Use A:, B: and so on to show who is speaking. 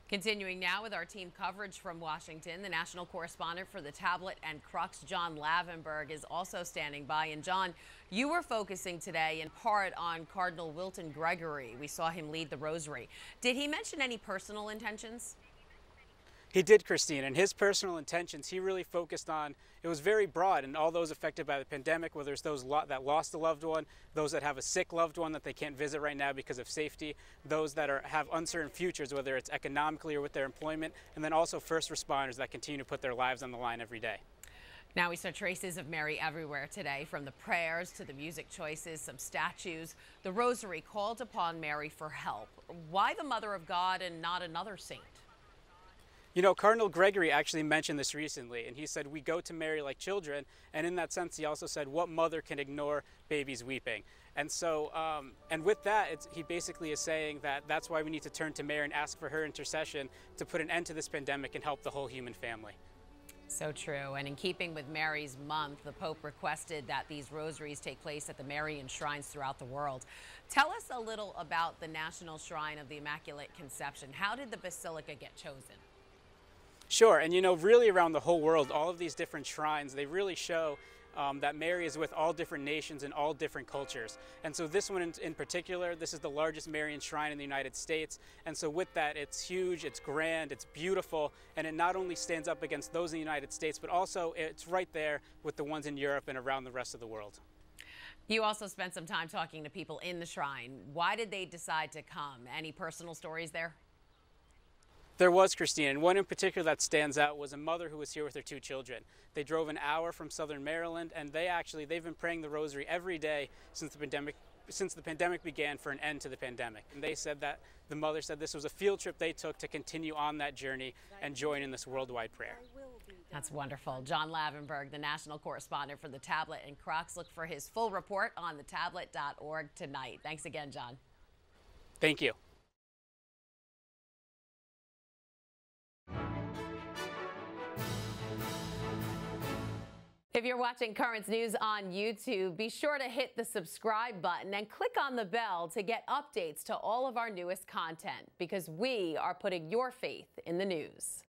A: Continuing now with our team coverage from Washington, the national correspondent for the Tablet and Crux, John Lavenburg, is also standing by. And John, you were focusing today in part on Cardinal Wilton Gregory. We saw him lead the Rosary. Did he mention any personal intentions?
B: He did, Christine, and his personal intentions, he really focused on, it was very broad, and all those affected by the pandemic, whether it's those that lost a loved one, those that have a sick loved one that they can't visit right now because of safety, those that have uncertain futures, whether it's economically or with their employment, and then also first responders that continue to put their lives on the line every day.
A: Now we saw traces of Mary everywhere today, from the prayers to the music choices, some statues. The Rosary called upon Mary for help. Why the Mother of God and not another saint?
B: You know, Cardinal Gregory actually mentioned this recently, and he said, we go to Mary like children, and in that sense, he also said, what mother can ignore babies weeping? And so, and with that, he basically is saying that that's why we need to turn to Mary and ask for her intercession to put an end to this pandemic and help the whole human family.
A: So true. And in keeping with Mary's month, the Pope requested that these rosaries take place at the Marian shrines throughout the world. Tell us a little about the National Shrine of the Immaculate Conception. How did the Basilica get chosen?
B: Sure, and you know, really around the whole world, all of these different shrines, they really show that Mary is with all different nations and all different cultures. And so this one in particular, this is the largest Marian shrine in the United States. And so with that, it's huge, it's grand, it's beautiful, and it not only stands up against those in the United States, but also it's right there with the ones in Europe and around the rest of the world.
A: You also spent some time talking to people in the shrine. Why did they decide to come? Any personal stories there?
B: There was, Christine, and one in particular that stands out was a mother who was here with her 2 children. They drove an hour from southern Maryland, and they've been praying the Rosary every day since the pandemic began for an end to the pandemic. And they said that, the mother said this was a field trip they took to continue on that journey and join in this worldwide prayer.
A: That's wonderful. John Lavenburg, the national correspondent for the Tablet and Crux. Look for his full report on thetablet.org tonight. Thanks again, John.
B: Thank you.
A: If you're watching Currents News on YouTube, be sure to hit the subscribe button and click on the bell to get updates to all of our newest content, because we are putting your faith in the news.